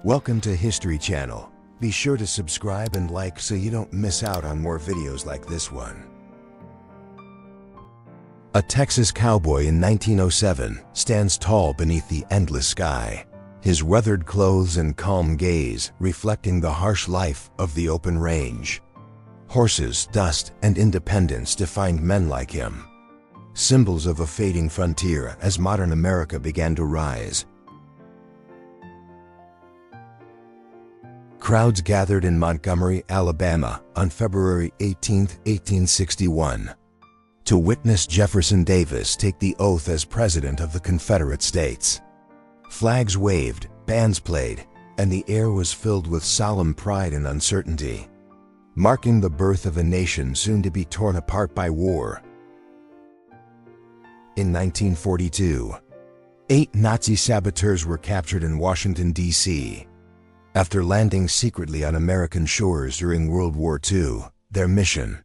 Welcome to History Channel. Be sure to subscribe and like so you don't miss out on more videos like this one. A Texas cowboy in 1907 stands tall beneath the endless sky, his weathered clothes and calm gaze reflecting the harsh life of the open range. Horses, dust, and independence defined men like him, symbols of a fading frontier as modern America began to rise. Crowds gathered in Montgomery, Alabama on February 18, 1861, to witness Jefferson Davis take the oath as President of the Confederate States. Flags waved, bands played, and the air was filled with solemn pride and uncertainty, marking the birth of a nation soon to be torn apart by war. In 1942, 8 Nazi saboteurs were captured in Washington, D.C. After landing secretly on American shores during World War II, their mission,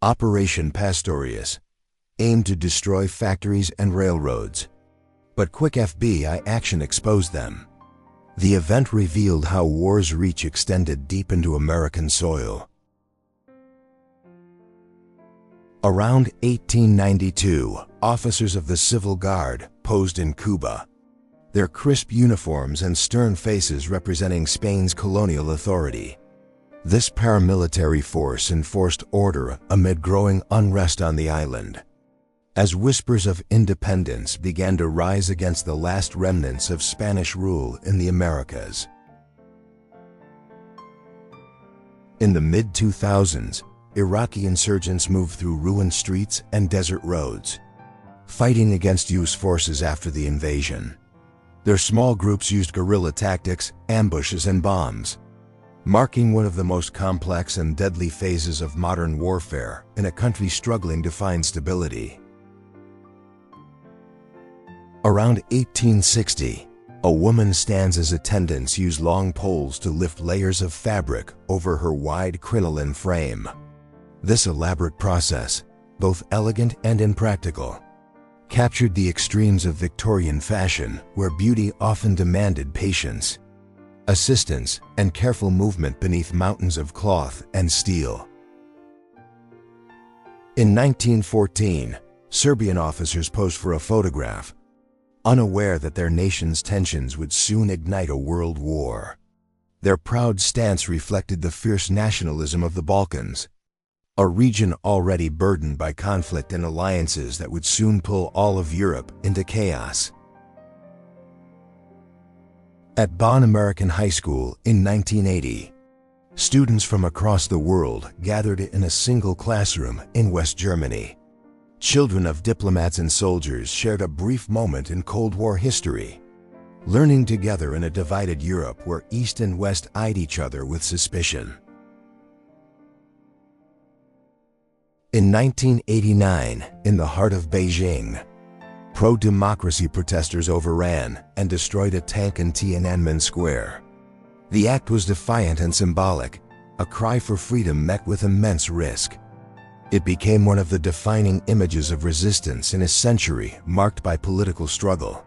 Operation Pastorius, aimed to destroy factories and railroads. But quick FBI action exposed them. The event revealed how war's reach extended deep into American soil. Around 1892, officers of the Civil Guard posed in Cuba, their crisp uniforms and stern faces representing Spain's colonial authority. This paramilitary force enforced order amid growing unrest on the island, as whispers of independence began to rise against the last remnants of Spanish rule in the Americas. In the mid-2000s, Iraqi insurgents moved through ruined streets and desert roads, fighting against U.S. forces after the invasion. Their small groups used guerrilla tactics, ambushes, and bombs, marking one of the most complex and deadly phases of modern warfare in a country struggling to find stability. Around 1860, a woman stands as attendants use long poles to lift layers of fabric over her wide crinoline frame. This elaborate process, both elegant and impractical, captured the extremes of Victorian fashion, where beauty often demanded patience, assistance, and careful movement beneath mountains of cloth and steel. In 1914, Serbian officers posed for a photograph, unaware that their nation's tensions would soon ignite a world war. Their proud stance reflected the fierce nationalism of the Balkans, a region already burdened by conflict and alliances that would soon pull all of Europe into chaos. At Bonn American High School in 1980, students from across the world gathered in a single classroom in West Germany. Children of diplomats and soldiers shared a brief moment in Cold War history, learning together in a divided Europe where East and West eyed each other with suspicion. In 1989, in the heart of Beijing, pro-democracy protesters overran and destroyed a tank in Tiananmen Square. The act was defiant and symbolic, a cry for freedom met with immense risk. It became one of the defining images of resistance in a century marked by political struggle.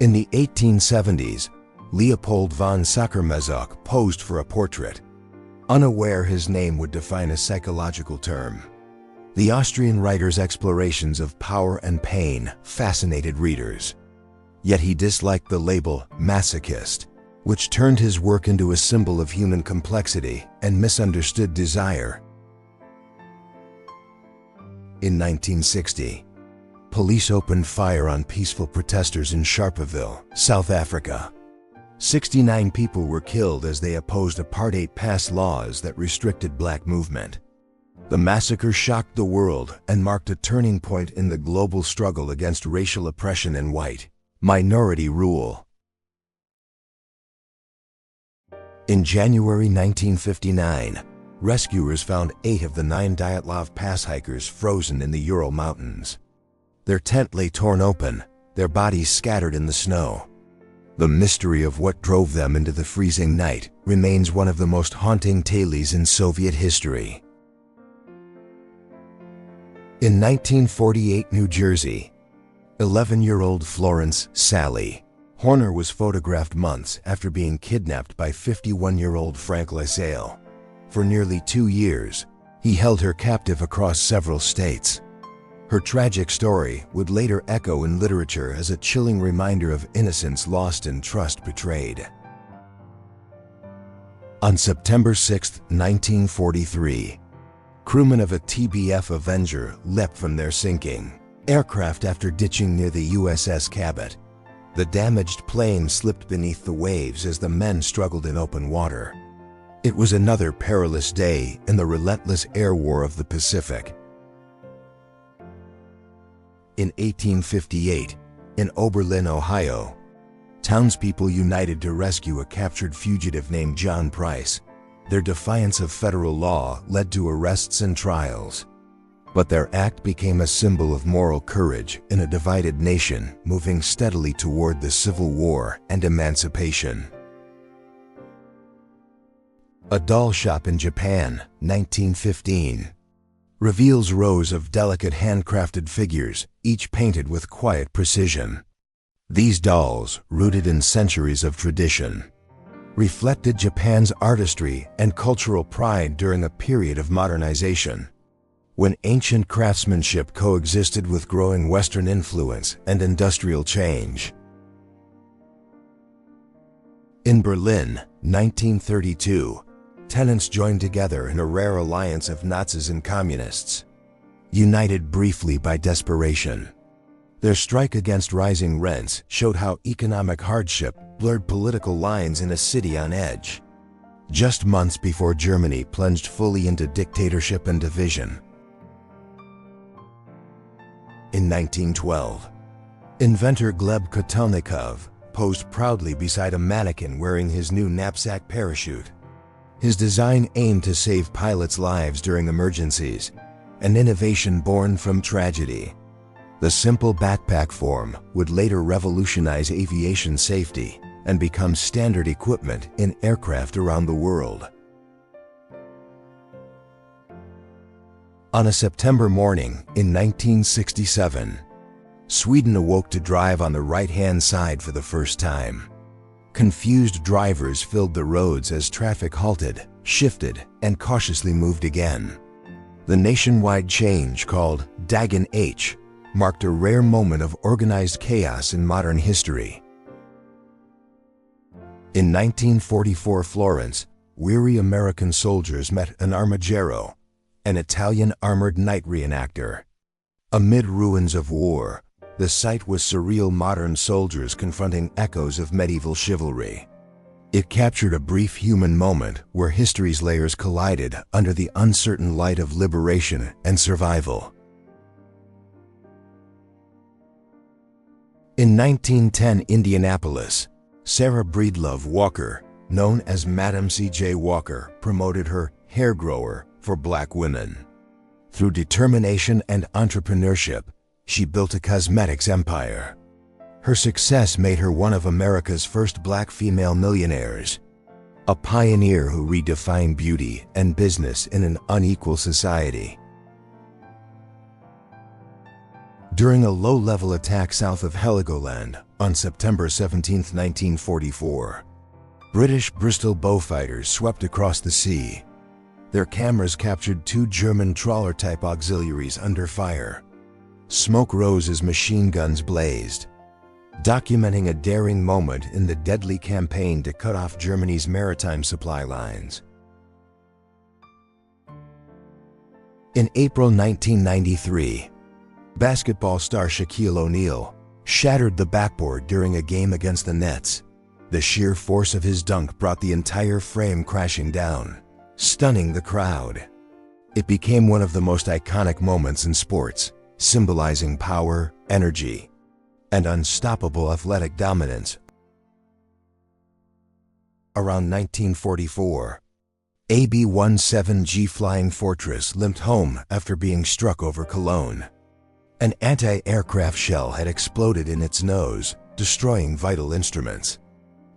In the 1870s, Leopold von Sacher-Masoch posed for a portrait, unaware his name would define a psychological term. The Austrian writer's explorations of power and pain fascinated readers. Yet he disliked the label masochist, which turned his work into a symbol of human complexity and misunderstood desire. In 1960, police opened fire on peaceful protesters in Sharpeville, South Africa. 69 people were killed as they opposed apartheid-passed laws that restricted black movement. The massacre shocked the world and marked a turning point in the global struggle against racial oppression and white minority rule. In January 1959, rescuers found 8 of the 9 Dyatlov Pass hikers frozen in the Ural Mountains. Their tent lay torn open, their bodies scattered in the snow. The mystery of what drove them into the freezing night remains one of the most haunting tales in Soviet history. In 1948 New Jersey, 11-year-old Florence Sally Horner was photographed months after being kidnapped by 51-year-old Frank LaSalle. For nearly 2 years, he held her captive across several states. Her tragic story would later echo in literature as a chilling reminder of innocence lost and trust betrayed. On September 6, 1943, crewmen of a TBF Avenger leapt from their sinking aircraft after ditching near the USS Cabot. The damaged plane slipped beneath the waves as the men struggled in open water. It was another perilous day in the relentless air war of the Pacific. In 1858, in Oberlin, Ohio, townspeople united to rescue a captured fugitive named John Price. Their defiance of federal law led to arrests and trials. But their act became a symbol of moral courage in a divided nation moving steadily toward the Civil War and emancipation. A doll shop in Japan, 1915, reveals rows of delicate handcrafted figures, each painted with quiet precision. These dolls, rooted in centuries of tradition, reflected Japan's artistry and cultural pride during a period of modernization, when ancient craftsmanship coexisted with growing Western influence and industrial change. In Berlin, 1932, tenants joined together in a rare alliance of Nazis and Communists, united briefly by desperation. Their strike against rising rents showed how economic hardship blurred political lines in a city on edge. Just months before Germany plunged fully into dictatorship and division. In 1912, inventor Gleb Kotelnikov posed proudly beside a mannequin wearing his new knapsack parachute. His design aimed to save pilots' lives during emergencies, an innovation born from tragedy. The simple backpack form would later revolutionize aviation safety and become standard equipment in aircraft around the world. On a September morning in 1967, Sweden awoke to drive on the right-hand side for the first time. Confused drivers filled the roads as traffic halted, shifted, and cautiously moved again. The nationwide change, called Dagen H, marked a rare moment of organized chaos in modern history. In 1944 Florence, weary American soldiers met an armagero, an Italian armored night reenactor. Amid ruins of war, the sight was surreal, modern soldiers confronting echoes of medieval chivalry. It captured a brief human moment where history's layers collided under the uncertain light of liberation and survival. In 1910 Indianapolis, Sarah Breedlove Walker, known as Madam C.J. Walker, promoted her hair grower for black women. Through determination and entrepreneurship, she built a cosmetics empire. Her success made her one of America's first black female millionaires, a pioneer who redefined beauty and business in an unequal society. During a low-level attack south of Heligoland on September 17, 1944, British Bristol bowfighters swept across the sea. Their cameras captured 2 German trawler-type auxiliaries under fire. Smoke rose as machine guns blazed, documenting a daring moment in the deadly campaign to cut off Germany's maritime supply lines. In April 1993, basketball star Shaquille O'Neal shattered the backboard during a game against the Nets. The sheer force of his dunk brought the entire frame crashing down, stunning the crowd. It became one of the most iconic moments in sports, symbolizing power, energy, and unstoppable athletic dominance. Around 1944, a B-17G Flying Fortress limped home after being struck over Cologne. An anti-aircraft shell had exploded in its nose, destroying vital instruments.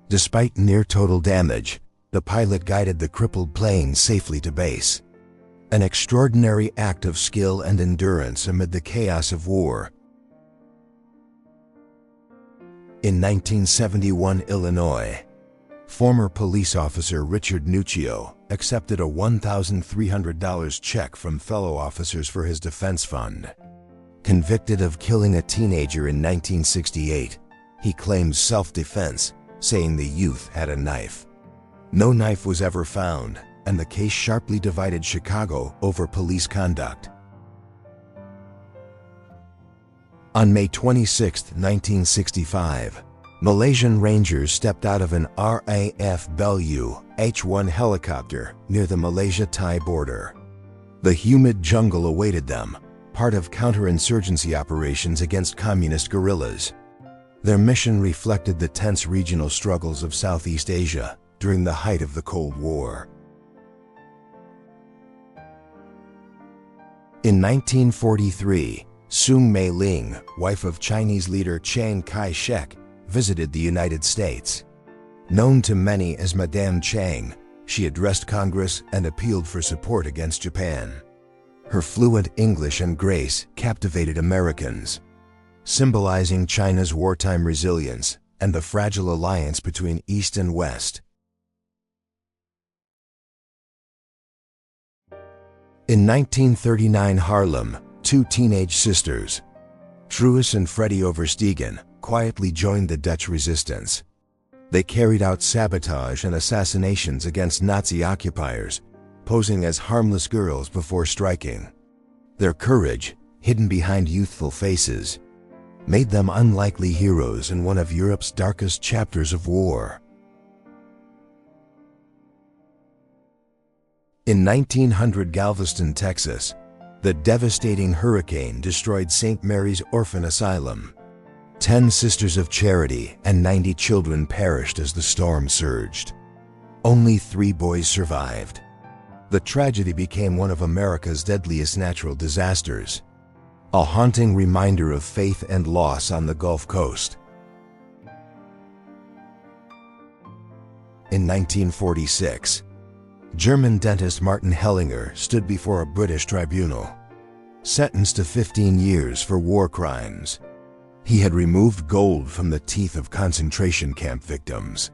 Despite near-total damage, the pilot guided the crippled plane safely to base. An extraordinary act of skill and endurance amid the chaos of war. In 1971, Illinois, former police officer Richard Nuccio accepted a $1,300 check from fellow officers for his defense fund. Convicted of killing a teenager in 1968, he claimed self-defense, saying the youth had a knife. No knife was ever found, and the case sharply divided Chicago over police conduct. On May 26, 1965, Malaysian Rangers stepped out of an RAF Belu H-1 helicopter near the Malaysia-Thai border. The humid jungle awaited them, part of counterinsurgency operations against communist guerrillas. Their mission reflected the tense regional struggles of Southeast Asia during the height of the Cold War. In 1943, Soong Mei-ling, wife of Chinese leader Chiang Kai-shek, visited the United States. Known to many as Madame Chiang, she addressed Congress and appealed for support against Japan. Her fluent English and grace captivated Americans, symbolizing China's wartime resilience and the fragile alliance between East and West. In 1939 Harlem, two teenage sisters, Truus and Freddie Overstegen, quietly joined the Dutch resistance. They carried out sabotage and assassinations against Nazi occupiers, posing as harmless girls before striking. Their courage, hidden behind youthful faces, made them unlikely heroes in one of Europe's darkest chapters of war. In 1900 Galveston, Texas, the devastating hurricane destroyed St. Mary's Orphan Asylum. 10 Sisters of Charity and 90 children perished as the storm surged. Only 3 boys survived. The tragedy became one of America's deadliest natural disasters, a haunting reminder of faith and loss on the Gulf Coast. In 1946, German dentist Martin Hellinger stood before a British tribunal, sentenced to 15 years for war crimes. He had removed gold from the teeth of concentration camp victims.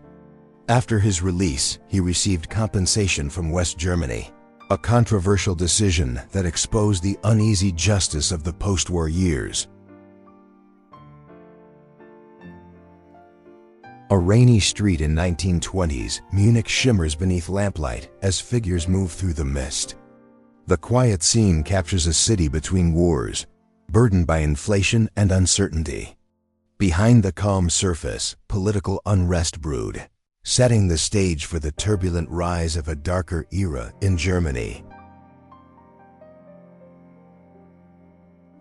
After his release, he received compensation from West Germany, a controversial decision that exposed the uneasy justice of the post-war years. A rainy street in 1920s, Munich shimmers beneath lamplight as figures move through the mist. The quiet scene captures a city between wars, burdened by inflation and uncertainty. Behind the calm surface, political unrest brewed, setting the stage for the turbulent rise of a darker era in Germany.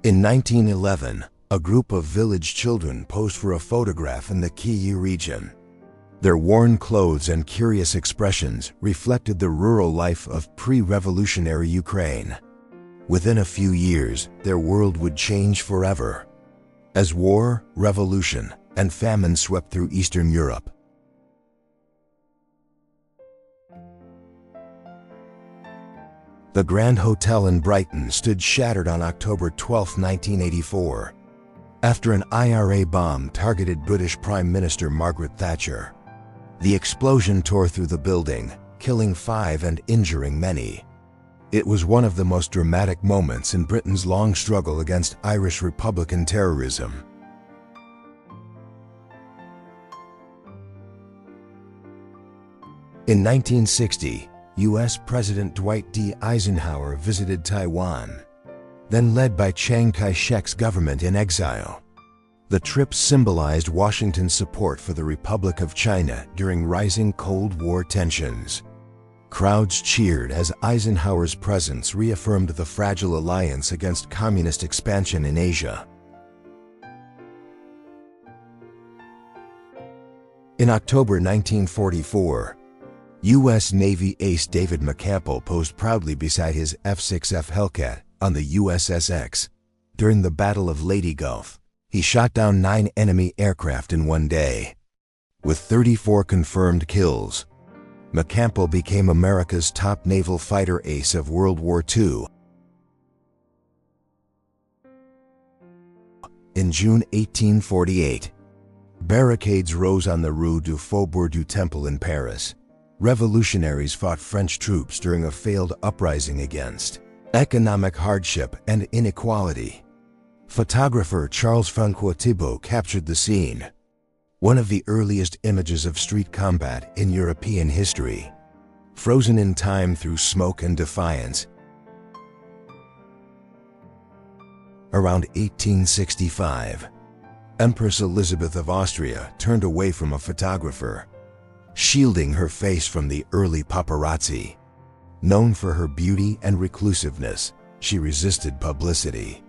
In 1911, a group of village children posed for a photograph in the Kyiv region. Their worn clothes and curious expressions reflected the rural life of pre-revolutionary Ukraine. Within a few years, their world would change forever, as war, revolution, and famine swept through Eastern Europe. The Grand Hotel in Brighton stood shattered on October 12, 1984. After an IRA bomb targeted British Prime Minister Margaret Thatcher. The explosion tore through the building, killing 5 and injuring many. It was one of the most dramatic moments in Britain's long struggle against Irish Republican terrorism. In 1960, U.S. President Dwight D. Eisenhower visited Taiwan, then led by Chiang Kai-shek's government in exile. The trip symbolized Washington's support for the Republic of China during rising Cold War tensions. Crowds cheered as Eisenhower's presence reaffirmed the fragile alliance against communist expansion in Asia. In October 1944, U.S. Navy ace David McCampbell posed proudly beside his F-6F Hellcat on the USS-X. During the Battle of Leyte Gulf, he shot down 9 enemy aircraft in one day. With 34 confirmed kills, McCampbell became America's top naval fighter ace of World War II. In June 1848, Barricades rose on the Rue du Faubourg du Temple in Paris. Revolutionaries fought French troops during a failed uprising against economic hardship and inequality. Photographer Charles-François Thibault captured the scene, one of the earliest images of street combat in European history, frozen in time through smoke and defiance. Around 1865, Empress Elisabeth of Austria turned away from a photographer, shielding her face from the early paparazzi. Known for her beauty and reclusiveness, she resisted publicity.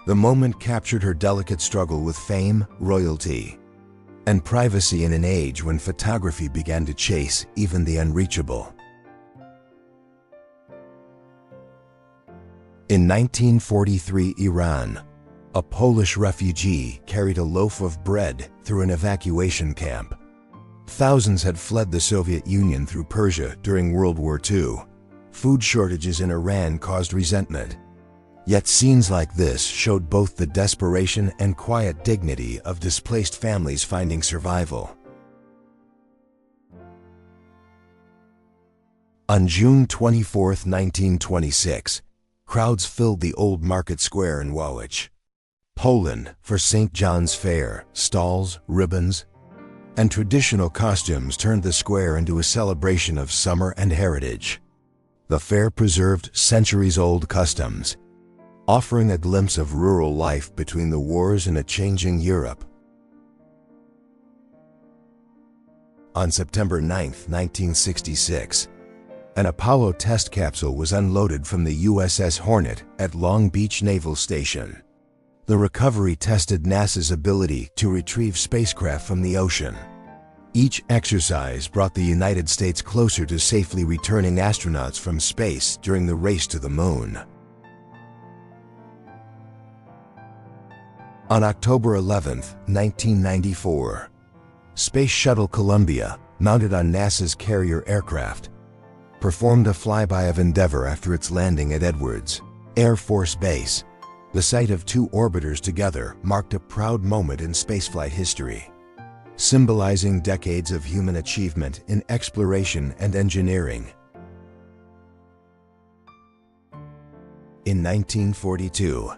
The moment captured her delicate struggle with fame, royalty, and privacy in an age when photography began to chase even the unreachable. In 1943 Iran, a Polish refugee carried a loaf of bread through an evacuation camp. Thousands had fled the Soviet Union through Persia during World War II. Food shortages in Iran caused resentment. Yet scenes like this showed both the desperation and quiet dignity of displaced families finding survival. On June 24, 1926, crowds filled the old market square in Wałcz, Poland, for St. John's Fair. Stalls, ribbons, and traditional costumes turned the square into a celebration of summer and heritage. The fair preserved centuries-old customs, offering a glimpse of rural life between the wars in a changing Europe. On September 9, 1966, an Apollo test capsule was unloaded from the USS Hornet at Long Beach Naval Station. The recovery tested NASA's ability to retrieve spacecraft from the ocean. Each exercise brought the United States closer to safely returning astronauts from space during the race to the moon. On October 11, 1994, Space Shuttle Columbia, mounted on NASA's carrier aircraft, performed a flyby of Endeavour after its landing at Edwards Air Force Base. The sight of two orbiters together marked a proud moment in spaceflight history, symbolizing decades of human achievement in exploration and engineering. In 1942,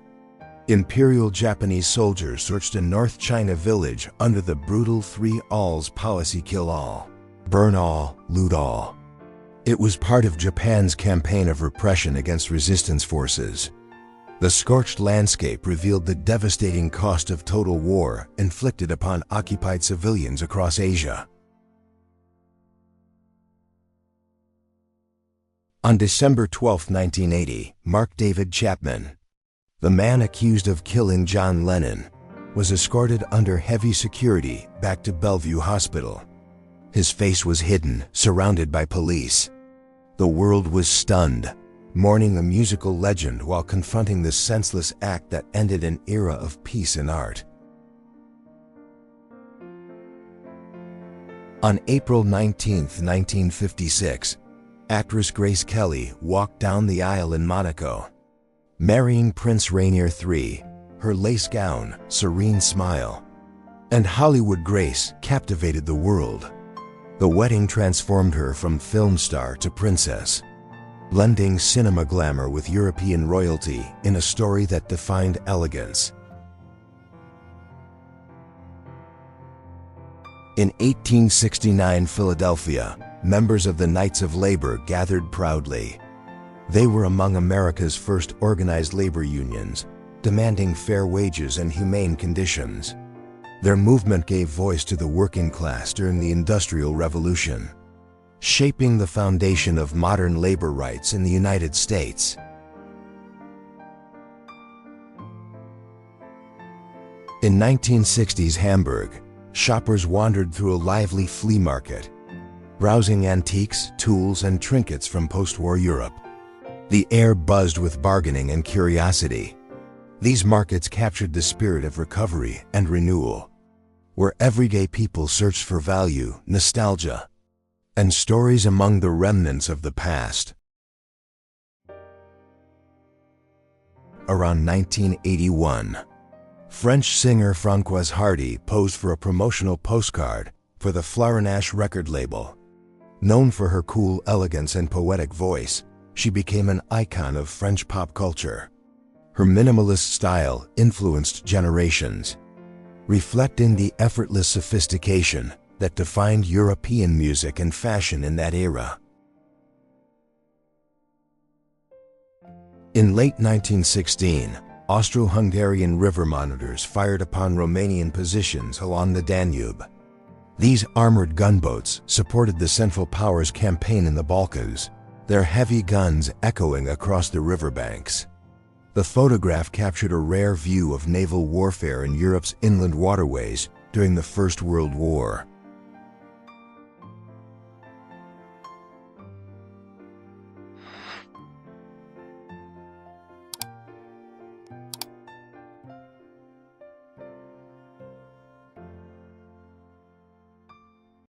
Imperial Japanese soldiers searched a North China village under the brutal Three Alls policy: kill all, burn all, loot all. It was part of Japan's campaign of repression against resistance forces. The scorched landscape revealed the devastating cost of total war inflicted upon occupied civilians across Asia. On December 12, 1980, Mark David Chapman, the man accused of killing John Lennon, was escorted under heavy security back to Bellevue Hospital. His face was hidden, surrounded by police. The world was stunned, mourning a musical legend while confronting the senseless act that ended an era of peace and art. On April 19, 1956, actress Grace Kelly walked down the aisle in Monaco, marrying Prince Rainier III, her lace gown, serene smile, and Hollywood grace captivated the world. The wedding transformed her from film star to princess, blending cinema glamour with European royalty in a story that defined elegance. In 1869 Philadelphia, members of the Knights of Labor gathered proudly. They were among America's first organized labor unions, demanding fair wages and humane conditions. Their movement gave voice to the working class during the Industrial Revolution, shaping the foundation of modern labor rights in the United States. In 1960s Hamburg, shoppers wandered through a lively flea market, browsing antiques, tools, and trinkets from post-war Europe. The air buzzed with bargaining and curiosity. These markets captured the spirit of recovery and renewal, where everyday people searched for value, nostalgia, and stories among the remnants of the past. Around 1981, French singer Françoise Hardy posed for a promotional postcard for the Florinash record label. Known for her cool elegance and poetic voice, she became an icon of French pop culture. Her minimalist style influenced generations, reflecting the effortless sophistication that defined European music and fashion in that era. In late 1916, Austro-Hungarian river monitors fired upon Romanian positions along the Danube. These armored gunboats supported the Central Powers campaign in the Balkans, their heavy guns echoing across the riverbanks. The photograph captured a rare view of naval warfare in Europe's inland waterways during the First World War.